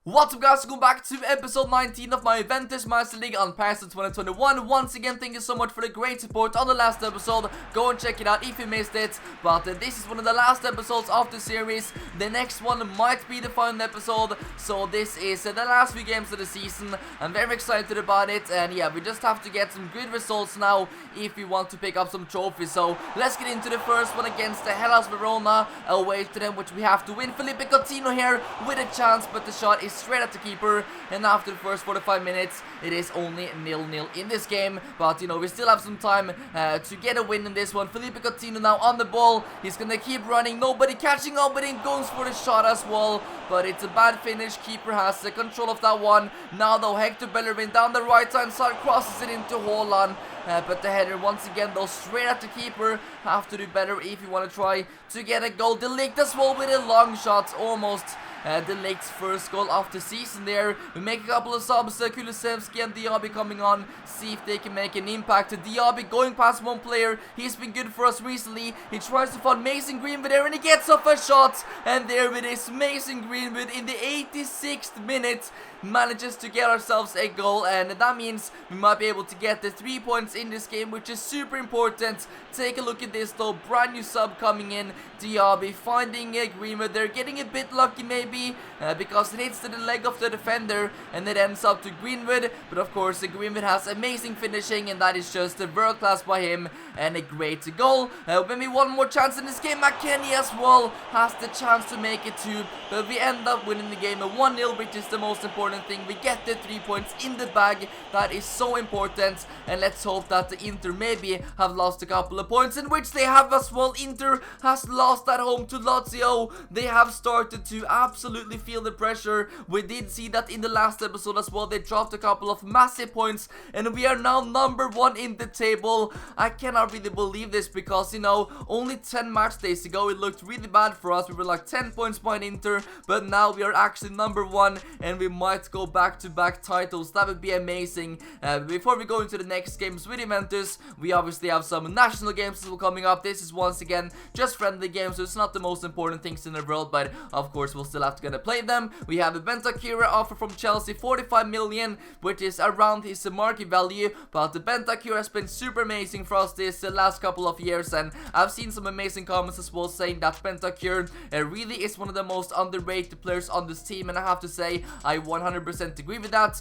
What's up guys, welcome back to episode 19 of my Juventus Master League on PAS 2021. Once again, thank you so much for the great support on the last episode. Go and check it out if you missed it. But this is one of the last episodes of the series. The next one might be the final episode. So this is the last few games of the season. I'm very excited about it. And yeah, we just have to get some good results now if we want to pick up some trophies. So let's get into the first one against the Hellas Verona away to them, which we have to win. Felipe Coutinho here with a chance, but the shot is straight at the keeper, and after the first 45 minutes it is only 0-0 in this game. But you know, we still have some time to get a win in this one. Felipe Coutinho now on the ball, he's gonna keep running, nobody catching up with him, goes for the shot as well, but it's a bad finish. Keeper has the control of that one. Now though, Hector Bellerin down the right hand side crosses it into HAALAND. But the header once again though straight at the keeper. Have to do better if you want to try to get a goal. De Ligt as well with a long shot, almost De Ligt's first goal of the season there. We make a couple of subs, Kulusevski and Diaby coming on, see if they can make an impact. Diaby going past one player, he's been good for us recently. He tries to find Mason Greenwood there and he gets off a shot, and there it is. Mason Greenwood in the 86th minute manages to get ourselves a goal, and that means we might be able to get the 3 points in this game, which is super important. Take a look at this though, brand new sub coming in, Diaby finding Greenwood. They're getting a bit lucky maybe because it hits to the leg of the defender and it ends up to Greenwood, but of course Greenwood has amazing finishing and that is just world class by him, and a great goal. Maybe one more chance in this game. McKennie as well has the chance to make it too, but we end up winning the game 1-0, which is the most important thing. We get the 3 points in the bag, that is so important, and let's hope that the Inter maybe have lost a couple of points, in which they have as well. Inter has lost at home to Lazio. They have started to absolutely feel the pressure. We did see that in the last episode as well. They dropped a couple of massive points and we are now number 1 in the table. I cannot really believe this because, you know, only 10 match days ago it looked really bad for us. We were like 10 points behind Inter, but now we are actually number 1 and we might go back-to-back titles. That would be amazing. Before we go into the next games with Juventus, we obviously have some national games coming up. This is once again just friendly games, so it's not the most important things in the world, but of course we'll still have to play them. We have a Bentancur offer from Chelsea, 45 million, which is around his market value, but the Bentancur has been super amazing for us this last couple of years, and I've seen some amazing comments as well saying that Bentancur really is one of the most underrated players on this team, and I have to say I 100% agree with that.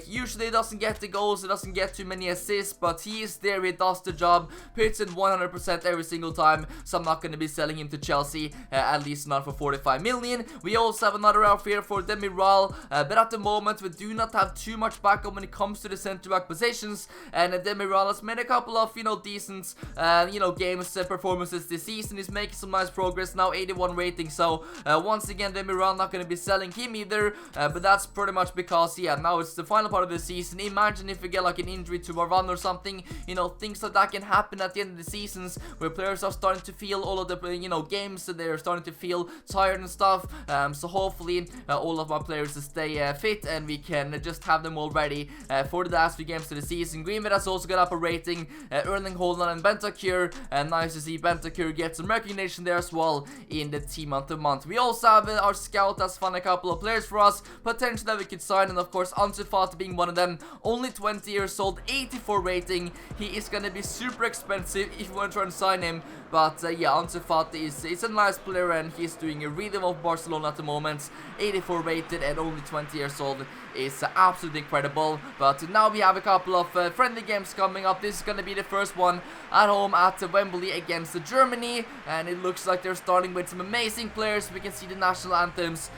He usually doesn't get the goals, he doesn't get too many assists, but he is there, he does the job, puts in 100% every single time, so I'm not going to be selling him to Chelsea, at least not for 45 million. We also have another outfielder for Demiral, but at the moment we do not have too much backup when it comes to the center back positions, and Demiral has made a couple of, you know, decent, games, performances this season. He's making some nice progress now, 81 rating, so once again Demiral, not going to be selling him either, but that's pretty much because, yeah, now it's the final part of the season. Imagine if we get like an injury to a run or something, you know, things like that can happen at the end of the seasons where players are starting to feel all of the, you know, games, so they're starting to feel tired and stuff, so hopefully all of our players stay fit and we can just have them all ready for the last few games of the season. Greenwood has also got up a rating, Erling Haaland and Bentancur, and nice to see Bentancur get some recognition there as well in the team of the month. We also have our scout has found a couple of players for us potentially that we could sign, and of course Ansu Fati being one of them. Only 20 years old, 84 rating. He is gonna be super expensive if you want to try and sign him, but yeah, Ansu Fati is a nice player and he's doing a really well for Barcelona at the moment. 84 rated and only 20 years old is absolutely incredible. But now we have a couple of friendly games coming up. This is going to be the first one at home at Wembley against Germany, and it looks like they're starting with some amazing players. We can see the national anthems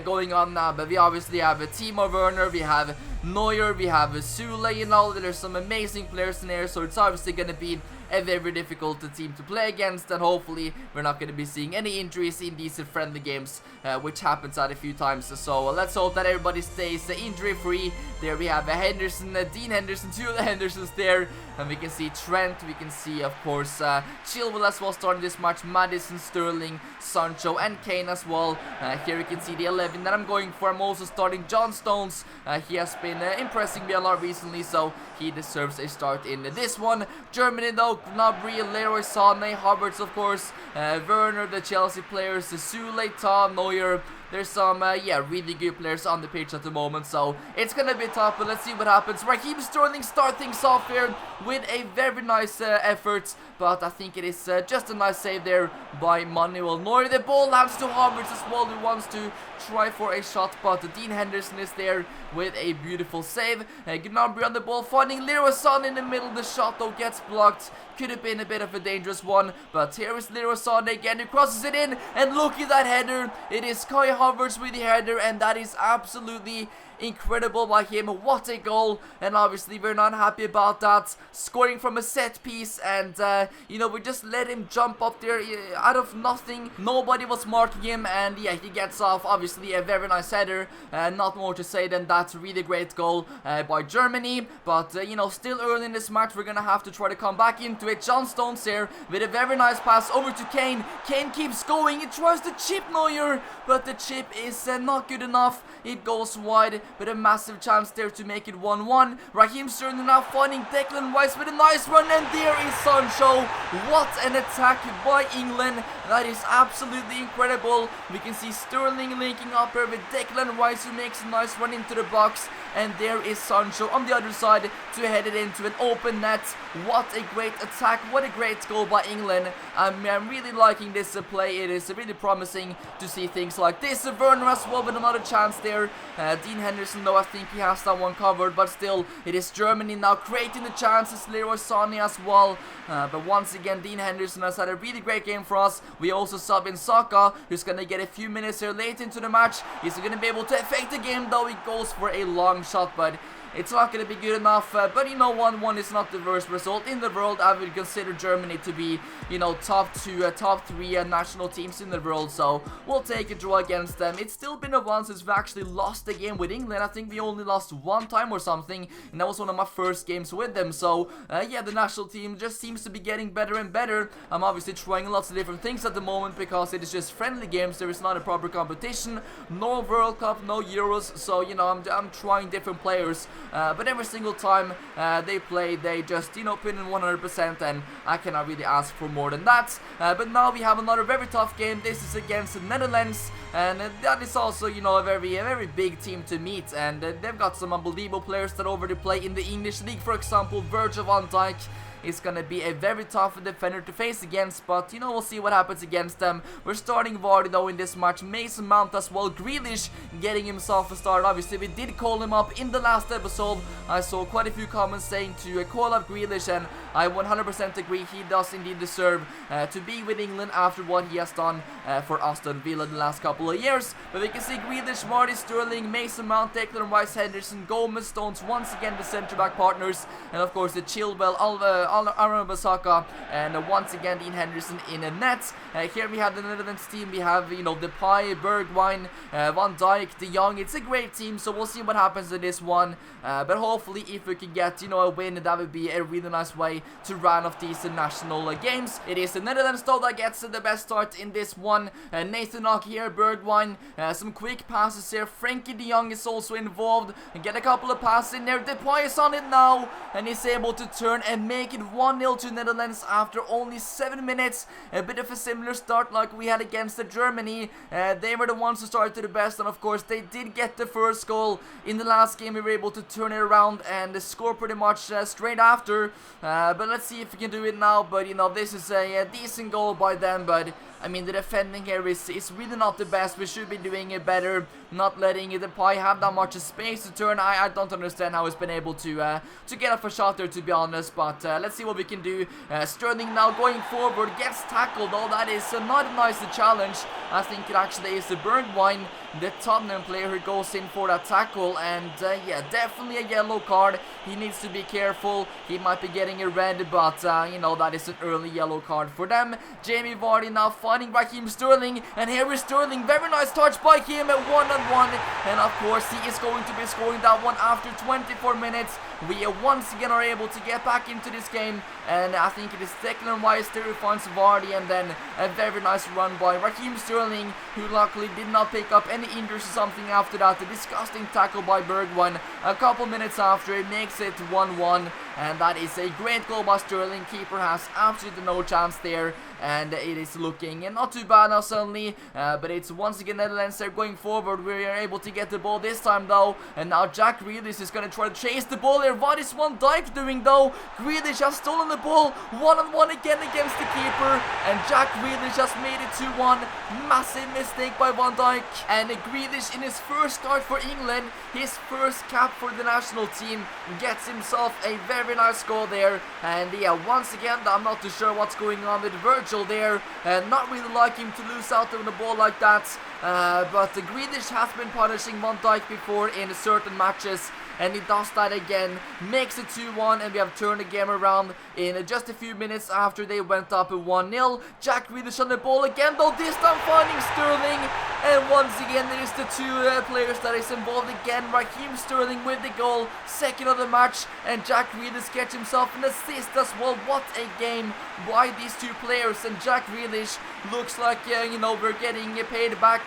going on now, but we obviously have Timo Werner, we have Neuer, we have Sule, you know, there's some amazing players in there, so it's obviously going to be a very difficult team to play against, and hopefully we're not going to be seeing any injuries in these friendly games, which happens at a few times. So let's hope that everybody stays injury free. There we have Henderson, Dean Henderson, 2 of the Hendersons there, and we can see Trent, we can see of course Chilwell as well starting this match, Madison, Sterling, Sancho and Kane as well. Here you can see the 11 that I'm going for. I'm also starting John Stones. He has been impressing me a lot recently, so he deserves a start in this one. Germany though, Gnabry, Leroy Sané, Havertz of course, Werner, the Chelsea players, Sule, Neuer, there's some, yeah, really good players on the pitch at the moment, so it's gonna be tough, but let's see what happens. Raheem Sterling start things off here with a very nice effort, but I think it is just a nice save there by Manuel Neuer. The ball lands to Havertz as well, who wants to try for a shot, but Dean Henderson is there with a beautiful save. Gnabry on the ball, finding Leroy Sané in the middle. The shot though gets blocked. Could have been a bit of a dangerous one, but here is Leroy Sané again, who crosses it in, and look at that header. It is Kai Havertz with the header, and that is absolutely incredible by him. What a goal, and obviously we're not happy about that, scoring from a set piece, and you know, we just let him jump up there out of nothing. Nobody was marking him, and yeah, he gets off. Obviously a very nice header, not more to say than that. Really great goal by Germany, but you know, still early in this match, we're gonna have to try to come back into it. John Stones here with a very nice pass over to Kane. Kane keeps going, he tries to chip Neuer, but the chip is not good enough. It goes wide, but a massive chance there to make it 1-1. Raheem Sterling now finding Declan Rice with a nice run, and there is Sancho. What an attack by England. That is absolutely incredible. We can see Sterling linking up here with Declan Rice, who makes a nice run into the box, and there is Sancho on the other side to head it into an open net. What a great attack, what a great goal by England. I'm really liking this play. It is really promising to see things like this. Werner as well with another chance there. Dean Henderson though, I think he has that one covered, but still it is Germany now creating the chances. Leroy Sané as well, but once again Dean Henderson has had a really great game for us. We also sub in Saka, who's gonna get a few minutes here late into the match. He's gonna be able to affect the game though. He goes for a long shot, but it's not going to be good enough, but you know, 1-1 is not the worst result in the world. I would consider Germany to be, you know, top 2, top 3 national teams in the world, so we'll take a draw against them. It's still been a while since we actually lost a game with England. I think we only lost one time or something, and that was one of my first games with them. So yeah, the national team just seems to be getting better and better. I'm obviously trying lots of different things at the moment because it is just friendly games. There is not a proper competition, no World Cup, no Euros, so you know, I'm trying different players. But every single time they play, they just, you know, put in 100%, and I cannot really ask for more than that. But now we have another very tough game. This is against the Netherlands, and that is also, you know, a very big team to meet, and they've got some unbelievable players that already play in the English league. For example, Virgil van Dijk is gonna be a very tough defender to face against, but you know, we'll see what happens against them. We're starting Vardy though in this match. Mason Mount as well. Grealish getting himself a start. Obviously we did call him up in the last episode. I saw quite a few comments saying to call up Grealish, and I 100% agree. He does indeed deserve to be with England after what he has done for Aston Villa the last couple of years. But we can see Grealish, Vardy, Sterling, Mason Mount, Declan Rice, Henderson, Gomez, Stones, once again the centre back partners, and of course the Chilwell, Aaron Bissaka, and once again Dean Henderson in a net. Here we have the Netherlands team. We have, you know, Depay, Bergwijn, Van Dijk, De Jong. It's a great team, so we'll see what happens in this one. But hopefully, if we can get, you know, a win, that would be a really nice way to round off these national games. It is the Netherlands though that gets the best start in this one. Nathan Nock here, Bergwijn, some quick passes here. Frankie De Jong is also involved and get a couple of passes in there. Depay is on it now, and he's able to turn and make it 1-0 to Netherlands after only 7 minutes. A bit of a similar start like we had against Germany. They were the ones who started the best, and of course they did get the first goal. In the last game we were able to turn it around and score pretty much straight after. But let's see if we can do it now. But you know, this is a decent goal by them, but I mean, the defending here is really not the best. We should be doing it better, not letting Depay have that much space to turn. I don't understand how he's been able to get off a shot there, to be honest, but let's see what we can do. Sterling now going forward, gets tackled, though that is not a nice challenge. I think it actually is the Bergwijn, the Tottenham player, who goes in for that tackle, and yeah, definitely a yellow card. He needs to be careful. He might be getting a red, but you know, that is an early yellow card for them. Jamie Vardy now finding Raheem Sterling, and here is Sterling. Very nice touch by him at 1-on-1, and of course he is going to be scoring that one after 24 minutes. We once again are able to get back into this game, and I think it is Declan Rice there who finds Vardy, and then a very nice run by Raheem Sterling, who luckily did not pick up any injuries or something after that. A disgusting tackle by Bergwijn a couple minutes after. It makes it 1-1, and that is a great goal by Sterling. Keeper has absolutely no chance there. and it is looking not too bad now suddenly, but it's once again Netherlands. They're going forward. We are able to get the ball this time though, and now Jack Grealish is going to try to chase the ball here. What is Van Dijk doing though? Grealish has stolen the ball one-on-one again against the keeper, and Jack Grealish has made it 2-1. Massive mistake by Van Dijk, and Grealish in his first start for England, his first cap for the national team, gets himself a very nice goal there. And yeah, once again, I'm not too sure what's going on with Virgil there, not really like him to lose out on the ball like that, but Grealish has been punishing Van Dijk before in certain matches, and he does that again, makes it 2-1, and we have turned the game around in just a few minutes after they went up 1-0. Jack Grealish on the ball again though, this time finding Sterling, and once again there is the two players that is involved again. Raheem Sterling with the goal, second of the match, and Jack Grealish gets himself an assist as well. What a game by these two players, and Jack Grealish looks like, we're getting paid back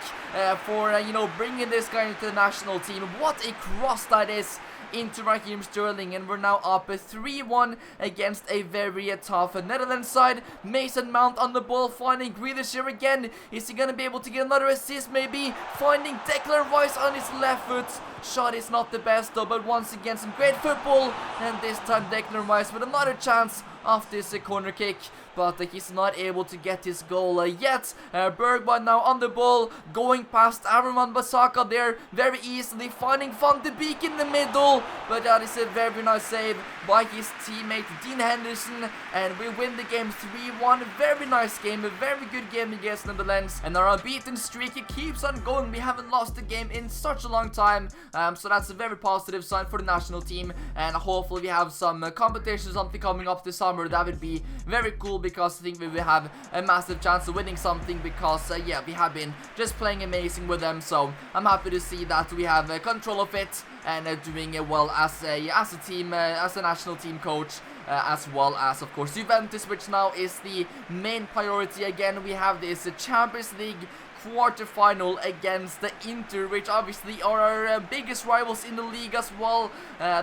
for, bringing this guy into the national team. What a cross that is into Raheem Sterling, and we're now up 3-1 against a very tough Netherlands side. Mason Mount on the ball, finding Grealish here again. Is he going to be able to get another assist maybe? Finding Declan Rice on his left foot. Shot is not the best though, but once again some great football, and this time Declan Rice with another chance off this corner kick, but he's not able to get his goal yet. Bergman now on the ball, going past Aaron Wan-Bissaka there very easily, finding Van de Beek in the middle, but that is a very nice save by his teammate Dean Henderson, and we win the game 3-1. Very nice game, a very good game against Netherlands, and our unbeaten streak, it keeps on going. We haven't lost a game in such a long time, so that's a very positive sign for the national team, and hopefully we have some competition, something coming up this summer. That would be very cool, because I think we will have a massive chance of winning something, because yeah, we have been just playing amazing with them. So I'm happy to see that we have control of it, and doing well as a team, as a national team coach, as well as of course Juventus, which now is the main priority. Again, we have this Champions League quarterfinal against the Inter, which obviously are our biggest rivals in the league as well.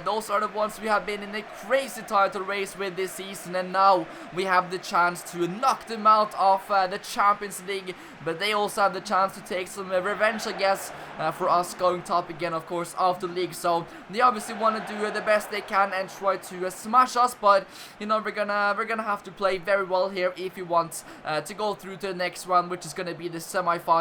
Those are the ones we have been in a crazy title race with this season, and now we have the chance to knock them out of the Champions League, but they also have the chance to take some revenge, I guess, for us going top again, of course, of the league. So they obviously want to do the best they can and try to smash us, but we're gonna have to play very well here if we want to go through to the next round, which is gonna be the semi-finals.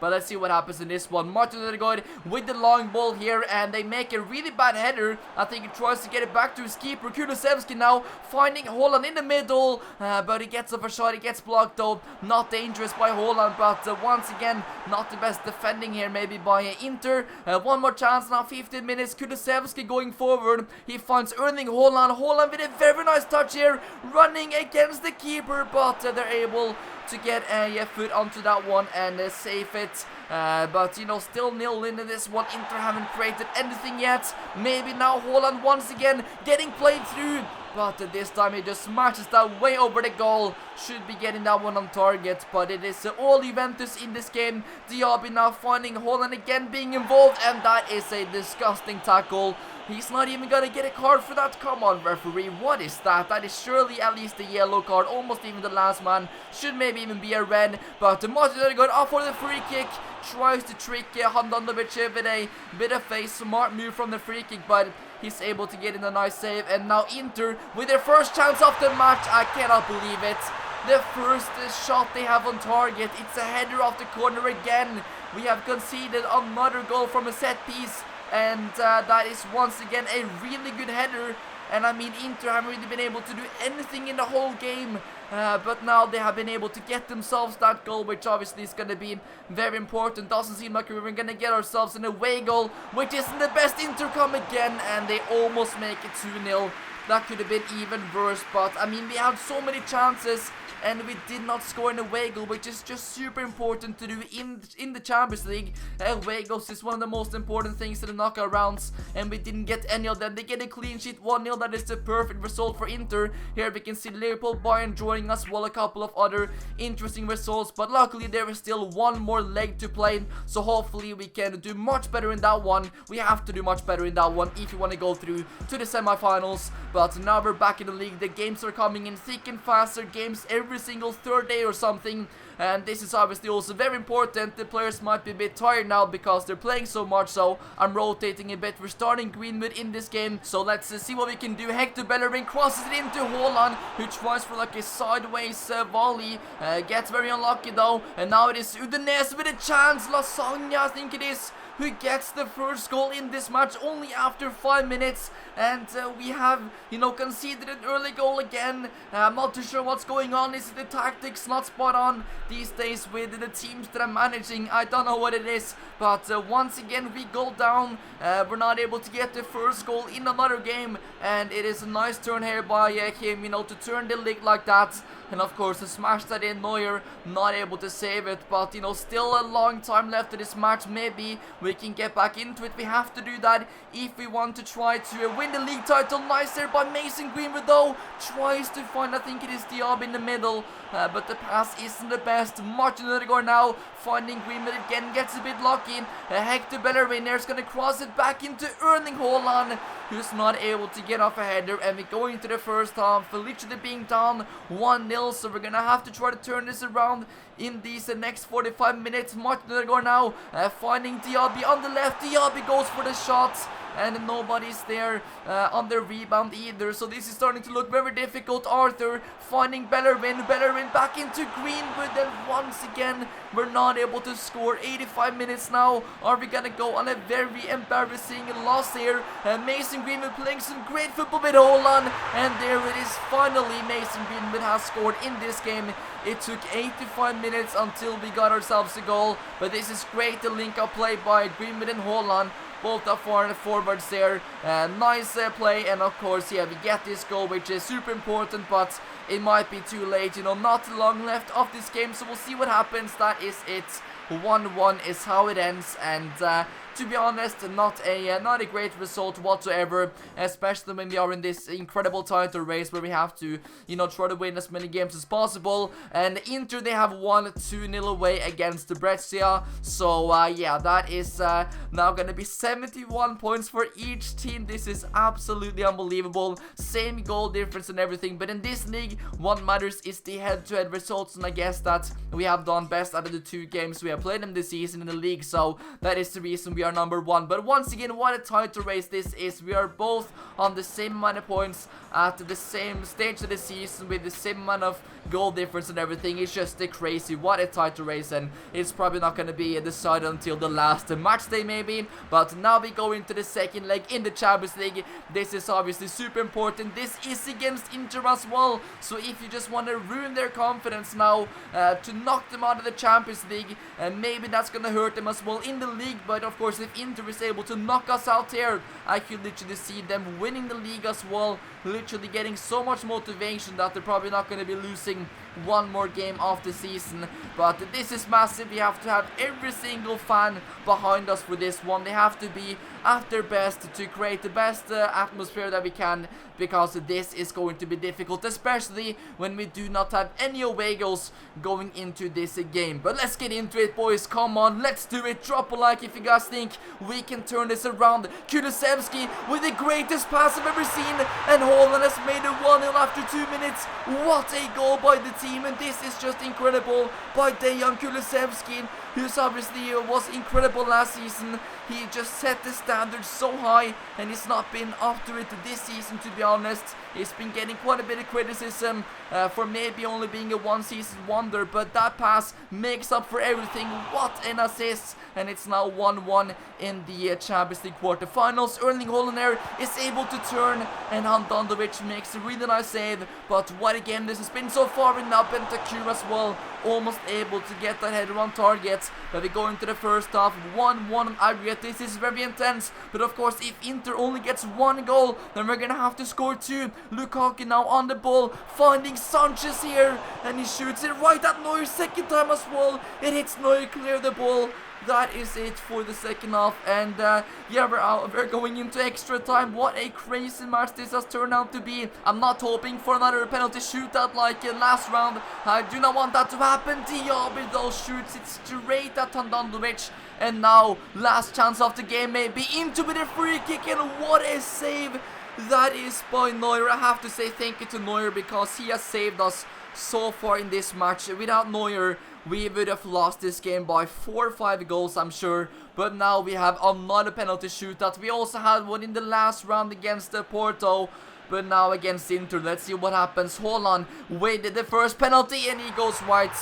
But let's see what happens in this one. Martin Ødegaard with the long ball here, and they make a really bad header. I think he tries to get it back to his keeper. Kulusevski now finding Haaland in the middle, but he gets off a shot. He gets blocked though. Not dangerous by Haaland, but once again, not the best defending here maybe by Inter. One more chance now, 15 minutes. Kulusevski going forward. He finds Erling Haaland. Haaland with a very nice touch here, running against the keeper, but they're able to get a foot onto that one and save it. But still 0 into this one. Inter haven't created anything yet. Maybe now Haaland once again getting played through, but this time he just smashes that way over the goal. Should be getting that one on target, but it is all Juventus in this game. Diaby now finding Haaland again being involved, and that is a disgusting tackle. He's not even gonna get a card for that. Come on, referee, what is that? That is surely at least a yellow card, almost even the last man. Should maybe even be a red, but Martin Ødegaard off for the free kick. Tries to trick Handanovic with a bit of a smart move from the free kick, but he's able to get in a nice save. And now Inter with their first chance of the match. I cannot believe it. The first shot they have on target, it's a header off the corner again. We have conceded another goal from a set piece, and that is once again a really good header. And I mean, Inter haven't really been able to do anything in the whole game, but now they have been able to get themselves that goal, which obviously is going to be very important. Doesn't seem like we're going to get ourselves an away goal, which isn't the best. Inter come again, and they almost make it 2-0. That could have been even worse, but I mean, we had so many chances, and we did not score an away goal, which is just super important to do in the Champions League. Away goals is one of the most important things in the knockout rounds, and we didn't get any of them. They get a clean sheet, 1-0. That is the perfect result for Inter. Here we can see Liverpool, Bayern drawing as well, a couple of other interesting results, but luckily there is still one more leg to play, so hopefully we can do much better in that one. We have to do much better in that one if you want to go through to the semi-finals. But now we're back in the league. The games are coming in thick and faster. Games every every single third day or something. And this is obviously also very important. The players might be a bit tired now because they're playing so much, so I'm rotating a bit. We're starting Greenwood in this game, so let's see what we can do. Hector Bellerin crosses it into HAALAND, who tries for like a sideways volley. Gets very unlucky though, and now it is Udinese with a chance. Lasagna, I think it is, who gets the first goal in this match only after 5 minutes. And we have, you know, conceded an early goal again. I'm not too sure what's going on. Is it the tactics not spot on these days with the teams that I'm managing? I don't know what it is, but once again we go down. We're not able to get the first goal in another game, and it is a nice turn here by him, you know, to turn the league like that. And of course to smash that in. Neuer not able to save it, but you know, still a long time left of this match. Maybe we can get back into it. We have to do that if we want to try to win the league title. Nice there by Mason Greenwood though. Tries to find, I think it is Diab in the middle, but the pass isn't the best. Martin ØDEGAARD now finding Greenwood again, gets a bit lucky. Hector Bellerin there's gonna cross it back into Erling Haaland, who's not able to get off a header. And we go into the first half, literally being down 1-0, so we're gonna have to try to turn this around in these next 45 minutes. Martin ØDEGAARD now finding Diaby on the left. Diaby goes for the shots, and nobody's there on the rebound either, so this is starting to look very difficult. Arthur finding Bellerin back into Greenwood, and once again we're not able to score. 85 minutes now. Are we gonna go on a very embarrassing loss here? Mason Greenwood playing some great football with HAALAND, and there it is. Finally Mason Greenwood has scored in this game. It took 85 minutes until we got ourselves a goal, but this is great. The link up play by Greenwood and HAALAND, both up forwards there. Nice play, and of course, yeah, we get this goal, which is super important, but it might be too late. You know, not long left of this game, so we'll see what happens. That is it. 1-1 is how it ends, and to be honest, not a great result whatsoever, especially when we are in this incredible title race where we have to, you know, try to win as many games as possible. And Inter, they have won 2-0 away against Brescia, so yeah, that is now gonna be 71 points for each team. This is absolutely unbelievable. Same goal difference and everything, but in this league, what matters is the head-to-head results, and I guess that we have done best out of the 2 games we have played them this season in the league, so that is the reason we are number 1. But once again, what a title race this is. We are both on the same amount of points at the same stage of the season with the same amount of goal difference and everything. It's just crazy. What a title race, and it's probably not going to be decided until the last match day maybe. But now we go into the second leg in the Champions League. This is obviously super important. This is against Inter as well, so if you just want to ruin their confidence now to knock them out of the Champions League, maybe that's going to hurt them as well in the league. But of course, if Inter is able to knock us out here, I could literally see them winning the league as well, literally getting so much motivation that they're probably not going to be losing one more game of the season. But this is massive. We have to have every single fan behind us for this one. They have to be at their best to create the best atmosphere that we can, because this is going to be difficult, especially when we do not have any away goals going into this game. But let's get into it, boys. Come on, let's do it. Drop a like if you guys think we can turn this around. Kulusevski with the greatest pass I've ever seen, and HAALAND has made it 1-0 after 2 minutes. What a goal by the team, and this is just incredible by Dejan Kulusevski, who's obviously was incredible last season. He just set the standard so high, and he's not been up to it this season, to be honest. He's been getting quite a bit of criticism for maybe only being a one-season wonder, but that pass makes up for everything. What an assist, and it's now 1-1 in the Champions League quarterfinals. Erling Haaland is able to turn, and Handanovic makes a really nice save. But what a game this has been so far, in Bentancur as well, almost able to get that header on target. But we go into the first half, 1-1 on aggregate. This is very intense, but of course, if Inter only gets 1 goal, then we're gonna have to score 2. Lukaku now on the ball, finding Sanchez here, and he shoots it right at Neuer second time as well. It hits Neuer, clear the ball. That is it for the second half, and yeah, we're going into extra time. What a crazy match this has turned out to be. I'm not hoping for another penalty shootout like last round. I do not want that to happen. Diaby though shoots it straight at Handanovic, and now last chance of the game, maybe into with a free kick, and what a save that is by Neuer. I have to say thank you to Neuer, because he has saved us so far in this match. Without Neuer, we would have lost this game by 4 or 5 goals, I'm sure. But now we have another penalty shootout. We also had one in the last round against Porto. But now against Inter, let's see what happens. HAALAND with the first penalty and he goes white.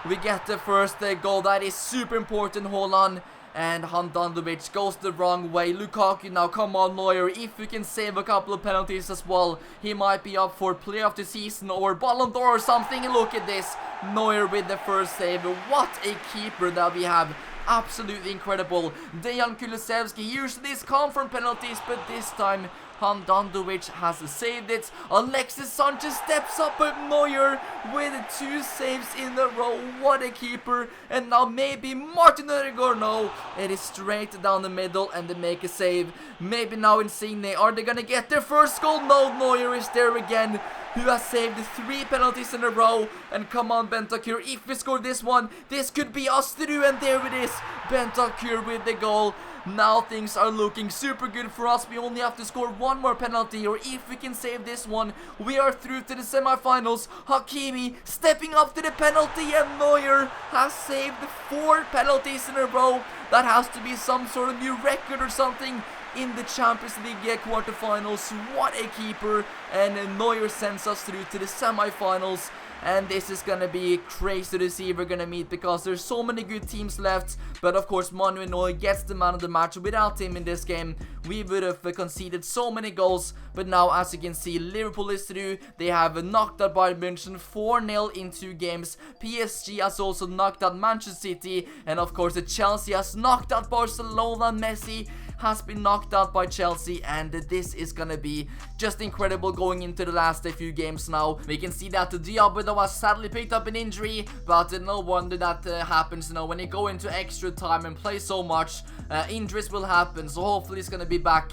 We get the first goal. That is super important, HAALAND. And Handanovic goes the wrong way. Lukaku now, come on Neuer, if we can save a couple of penalties as well, he might be up for player of the season or Ballon d'Or or something. Look at this, Neuer with the first save. What a keeper that we have. Absolutely incredible. Dejan Kulusevski usually is calm from penalties, but this time Handanovic has saved it. Alexis Sanchez steps up, but Neuer with 2 saves in a row. What a keeper. And now maybe Martin Ødegaard. No, it is straight down the middle and they make a save. Maybe now Insigne. Are they gonna get their first goal? No, Neuer is there again, who has saved 3 penalties in a row. And come on, Bentancur, if we score this one, this could be us through. And there it is, Bentancur with the goal. Now things are looking super good for us. We only have to score 1 more penalty, or if we can save this one, we are through to the semi-finals. Hakimi stepping up to the penalty, and Neuer has saved 4 penalties in a row. That has to be some sort of new record or something in the Champions League quarterfinals. What a keeper. And Neuer sends us through to the semi-finals. And this is gonna be crazy to see we're gonna meet, because there's so many good teams left. But of course Manuel Neuer gets the man of the match. Without him in this game, we would have conceded so many goals. But now, as you can see, Liverpool is through. They have knocked out Bayern München 4-0 in 2 games. PSG has also knocked out Manchester City. And of course Chelsea has knocked out Barcelona. Messi has been knocked out by Chelsea, and this is gonna be just incredible going into the last few games now. We can see that Diablo has sadly picked up an injury, but no wonder that happens. You know, when you go into extra time and play so much, injuries will happen. So hopefully he's gonna be back,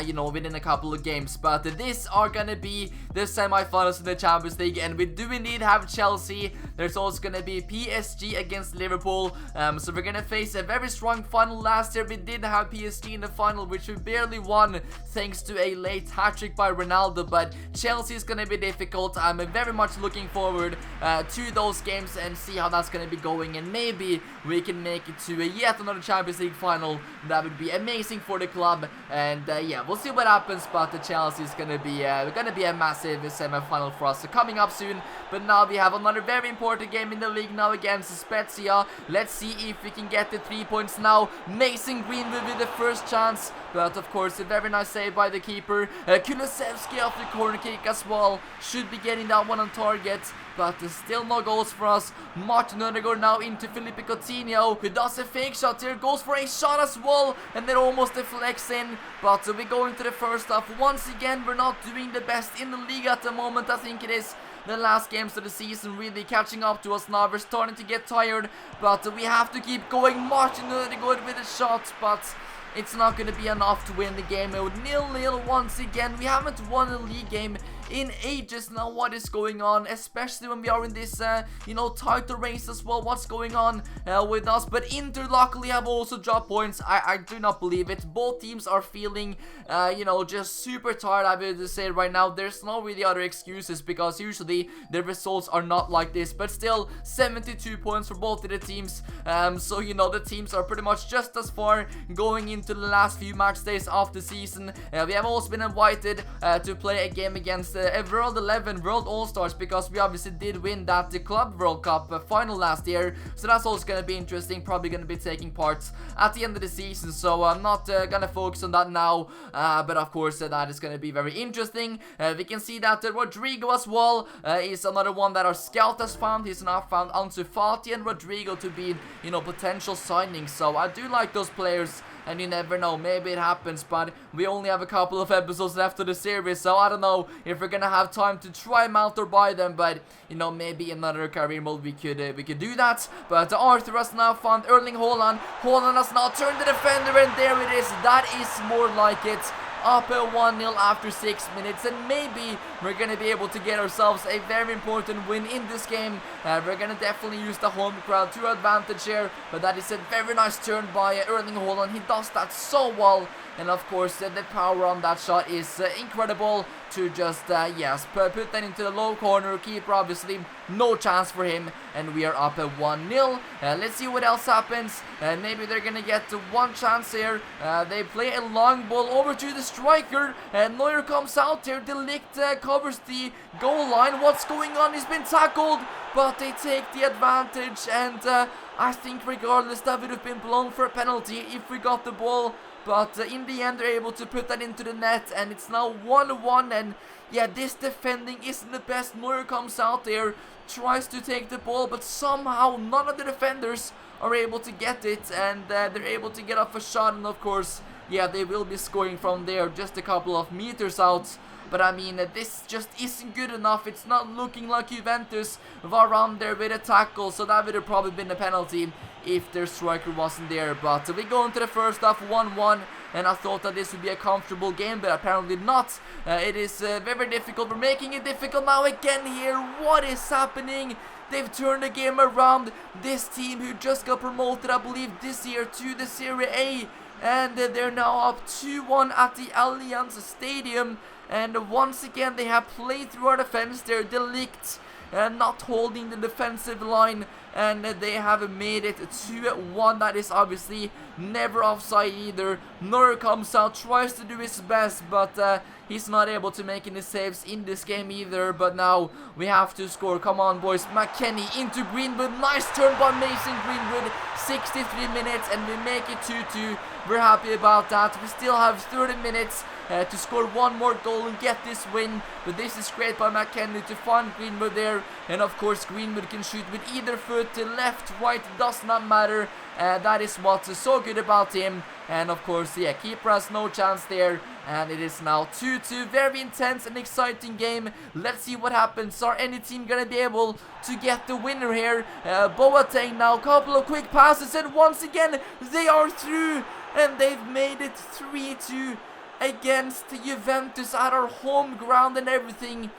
you know, within a couple of games. But these are gonna be the semi-finals in the Champions League, and we do indeed have Chelsea. There's also gonna be PSG against Liverpool. So we're gonna face a very strong final. Last year we did have PSG in the final, which we barely won thanks to a late hat-trick by Ronaldo. But Chelsea is gonna be difficult. I'm very much looking forward to those games and see how that's gonna be going, and maybe we can make it to yet another Champions League final. That would be amazing for the club. And yeah, we'll see what happens. But the Chelsea is gonna be a massive semi-final for us coming up soon. But now we have another very important game in the league now against Spezia. Let's see if we can get the 3 points now. Mason Greenwood with the first chance, but of course a very nice save by the keeper. Kulusevski off the corner kick as well, should be getting that one on target, but still no goals for us. Martin Ødegaard now into Felipe Coutinho, who does a fake shot here, goes for a shot as well, and then almost deflects in. But we go into the first half. Once again, we're not doing the best in the league at the moment. I think it is the last games of the season really catching up to us now. We're starting to get tired, but we have to keep going. Martin Ødegaard with a shot, but it's not going to be enough to win the game. 0-0 once again. We haven't won a league game in ages now. What is going on, especially when we are in this you know, title race as well? What's going on with us? But Inter luckily have also dropped points. I do not believe it. Both teams are feeling you know, just super tired. I would say right now there's no really other excuses, because usually the results are not like this. But still 72 points for both of the teams. So you know, the teams are pretty much just as far going into the last few match days of the season. We have also been invited to play a game against World 11 World All-Stars, because we obviously did win that Club World Cup final last year. So that's also going to be interesting. Probably going to be taking part at the end of the season, so I'm not going to focus on that now. But of course that is going to be very interesting. We can see that Rodrigo as well is another one that our scout has found. He's now found Ansu Fati and Rodrigo to be, you know, potential signings. So I do like those players. And you never know, maybe it happens, but we only have a couple of episodes left of the series, so I don't know if we're gonna have time to try them out or buy them. But you know, maybe another career mode we could do that. But Arthur has now found Erling Haaland. Haaland has now turned the defender, and there it is. That is more like it. Up 1-0 after 6 minutes, and maybe we're going to be able to get ourselves a very important win in this game. We're going to definitely use the home crowd to our advantage here, but that is a very nice turn by Erling Haaland. He does that so well, and of course the power on that shot is incredible. to just, yes, put that into the low corner. Keeper, obviously, no chance for him, and we are up at 1-0. Let's see what else happens. Maybe they're gonna get one chance here. They play a long ball over to the striker, and Neuer comes out here. De Ligt covers the goal line. What's going on? He's been tackled, but they take the advantage, and I think regardless that would have been blown for a penalty if we got the ball. But in the end, they're able to put that into the net, and it's now 1-1. And yeah, this defending isn't the best. Neuer comes out there, tries to take the ball, but somehow none of the defenders are able to get it, and they're able to get off a shot. And of course, yeah, they will be scoring from there, just a couple of meters out. But I mean, this just isn't good enough. It's not looking like Juventus. VARANE there with a tackle, so that would have probably been a penalty if their striker wasn't there. But we go into the first half 1-1, and I thought that this would be a comfortable game, but apparently not. It is very difficult. We're making it difficult now again here. What is happening? They've turned the game around. This team who just got promoted, I believe, this year to the Serie A, and they're now up 2-1 at the HAALAND Stadium. And once again, they have played through our defense. They're De Ligt not holding the defensive line, and they have made it 2-1. That is obviously never offside either. Neuer comes out, tries to do his best, but he's not able to make any saves in this game either. But now we have to score. Come on, boys. McKennie into Greenwood. Nice turn by Mason Greenwood. 63 minutes, and we make it 2-2. We're happy about that. We still have 30 minutes to score one more goal and get this win. But this is great by McKennie to find Greenwood there. And of course, Greenwood can shoot with either foot, left, right, does not matter. That is what's so good about him. And of course, yeah, keeper has no chance there. And it is now 2-2. Very intense and exciting game. Let's see what happens. Are any team gonna be able to get the winner here? Boateng now, couple of quick passes, and once again they are through, and they've made it 3-2 against Juventus at our home ground and everything.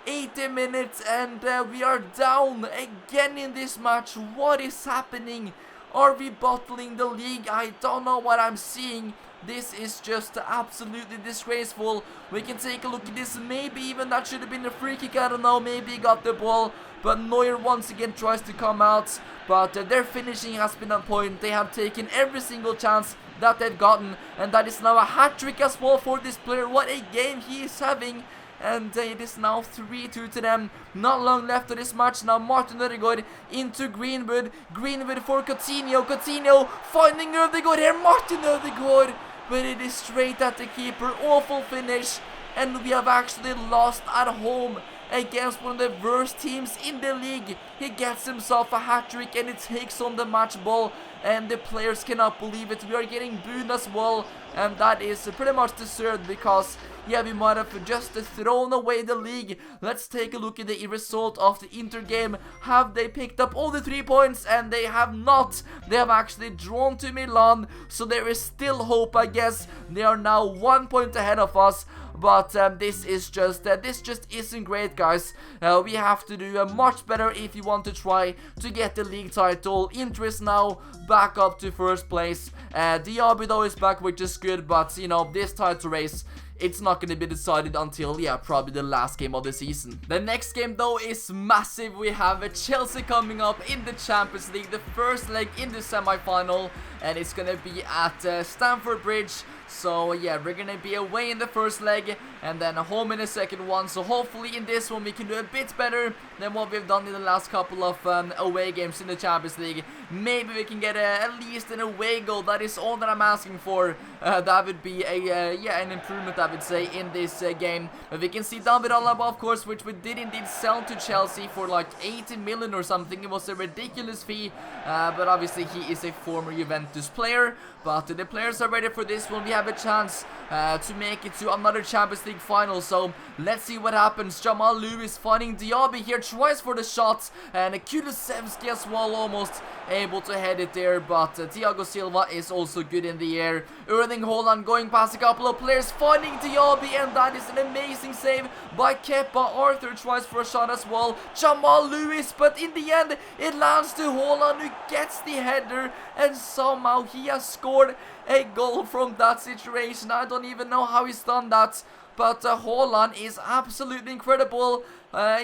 80 minutes, and we are down again in this match. What is happening? Are we bottling the league? I don't know what I'm seeing. This is just absolutely disgraceful. We can take a look at this. Maybe even that should have been a free kick. I don't know. Maybe he got the ball. But Neuer once again tries to come out. But their finishing has been on point. They have taken every single chance that they've gotten. And that is now a hat-trick as well for this player. What a game he is having. And it is now 3-2 to them. Not long left of this match. Now Martin Ødegaard into Greenwood. Greenwood for Coutinho. Coutinho finding Ødegaard here. Martin Ødegaard. But it is straight at the keeper. Awful finish. And we have actually lost at home against one of the worst teams in the league. He gets himself a hat-trick, and it takes on the match ball, and the players cannot believe it. We are getting booed as well, and that is pretty much deserved because, yeah, we might have just thrown away the league. Let's take a look at the result of the Inter game. Have they picked up all the 3 points? And they have not. They have actually drawn to Milan, so there is still hope, I guess. They are now 1 point ahead of us. But this just isn't great, guys. We have to do much better if you want to try to get the league title. Inter is now back up to first place. Diaby though is back, which is good, but you know, this title race, it's not going to be decided until, yeah, probably the last game of the season. The next game, though, is massive. We have Chelsea coming up in the Champions League, the first leg in the semi-final, and it's going to be at Stamford Bridge. So, yeah, we're going to be away in the first leg and then home in the second one. So, hopefully in this one we can do a bit better than what we've done in the last couple of away games in the Champions League. Maybe we can get at least an away goal. That is all that I'm asking for. That would be an improvement, I would say, in this game. But we can see David Alaba, of course, which we did indeed sell to Chelsea for like 80 million or something. It was a ridiculous fee, but obviously he is a former Juventus player. But the players are ready for this one. We have a chance to make it to another Champions League final. So let's see what happens. Jamal Lewis finding Diaby here, tries for the shots, and Kulusevski as well, almost able to head it there. But Thiago Silva is also good in the air. HAALAND going past a couple of players, finding Diaby, and that is an amazing save by Kepa. Arthur tries for a shot as well. Jamal Lewis, but in the end it lands to HAALAND, who gets the header, and somehow he has scored a goal from that situation. I don't even know how he's done that, but HAALAND is absolutely incredible.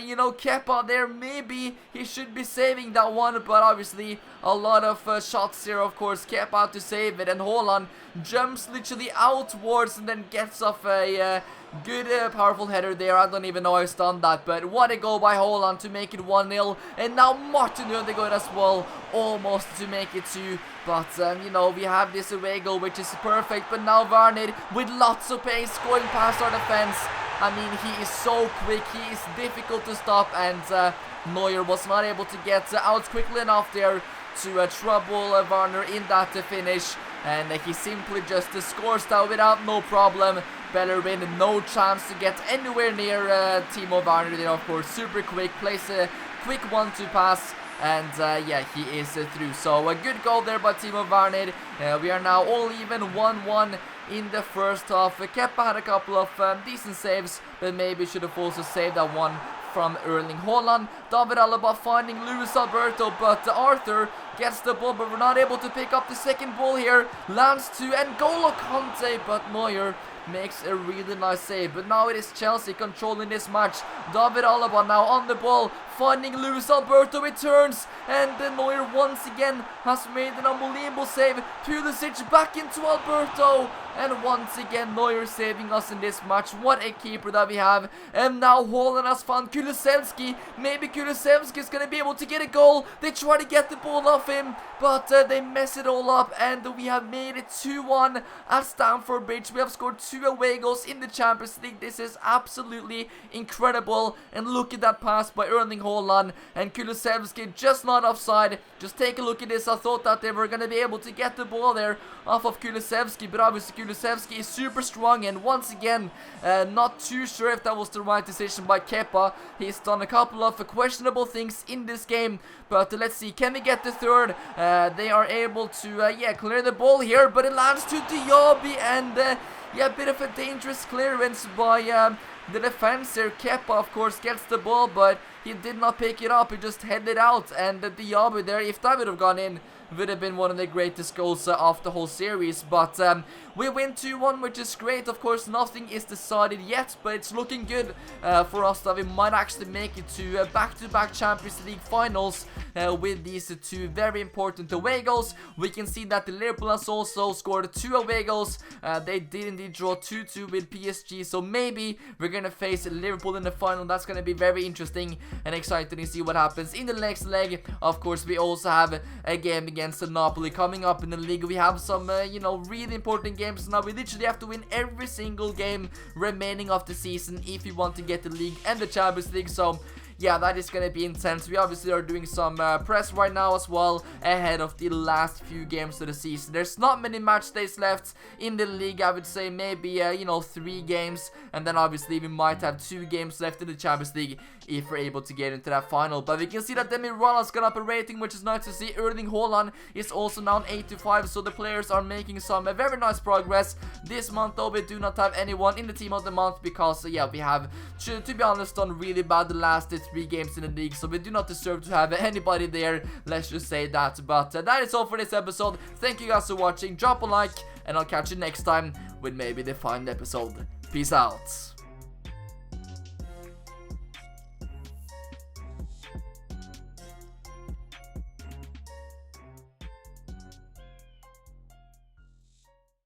You know, Kepa there, maybe he should be saving that one, but obviously a lot of shots here, of course. Kepa to save it, and HAALAND jumps literally outwards and then gets off a good powerful header there. I don't even know how he's done that, but what a goal by HAALAND to make it 1-0, and now Martin ÖDEGAARD as well, almost to make it 2, but you know, we have this away goal which is perfect, but now VARANE with lots of pace going past our defense. I mean, he is so quick, he is difficult to stop, and Neuer was not able to get out quickly enough there to trouble Werner in that finish, and he simply just scores that without no problem. Bellerin, no chance to get anywhere near Timo Werner there, of course. Super quick, plays a quick 1-2 pass, and yeah, he is through. So a good goal there by Timo Werner. We are now all even 1-1 in the first half. Kepa had a couple of decent saves, but maybe should have also saved that one from Erling Haaland. David Alaba finding Luis Alberto, but Arthur gets the ball, but we're not able to pick up the second ball here. Lands to N'Golo Kante, but Neuer makes a really nice save. But now it is Chelsea controlling this match. David Alaba now on the ball, finding Luis Alberto, it turns, and Neuer once again has made an unbelievable save. Pulisic back into Alberto, and once again Neuer saving us in this match. What a keeper that we have. And now HAALAND has found Kulusevski. Maybe Kulusevski is going to be able to get a goal. They try to get the ball off him, but they mess it all up, and we have made it 2-1 at Stamford Bridge. We have scored 2 away goals in the Champions League. This is absolutely incredible, and look at that pass by Erling Haaland, and Kulusevski just not offside. Just take a look at this. I thought that they were going to be able to get the ball there off of Kulusevski, but obviously Kulusevski is super strong, and once again not too sure if that was the right decision by Kepa. He's done a couple of questionable things in this game, but let's see, can we get the third? They are able to yeah, clear the ball here, but it lands to Diaby, and yeah, a bit of a dangerous clearance by the defense here. Kepa, of course, gets the ball, but he did not pick it up. He just headed out, and Diaby there, if that would have gone in, would have been one of the greatest goals of the whole series. But we win 2-1, which is great. Of course, nothing is decided yet, but it's looking good for us that we might actually make it to back-to-back Champions League finals with these 2 very important away goals. We can see that the Liverpool has also scored 2 away goals. They did indeed draw 2-2 with PSG, so maybe we're gonna face Liverpool in the final. That's gonna be very interesting and exciting to see what happens in the next leg. Of course, we also have a game against Napoli coming up in the league. We have some you know, really important games now. We literally have to win every single game remaining of the season if we want to get the league and the Champions League. So yeah, that is gonna be intense. We obviously are doing some press right now as well ahead of the last few games of the season. There's not many match days left in the league. I would say maybe you know, 3 games, and then obviously we might have 2 games left in the Champions League if we're able to get into that final. But we can see that Demiral's got up a rating, which is nice to see. Erling Haaland is also now on 85, so the players are making some very nice progress. This month though, we do not have anyone in the team of the month because yeah, we have to be honest done really bad the last 3 games in the league, so we do not deserve to have anybody there, let's just say that. But that is all for this episode. Thank you guys for watching. Drop a like, and I'll catch you next time with maybe the final episode. Peace out.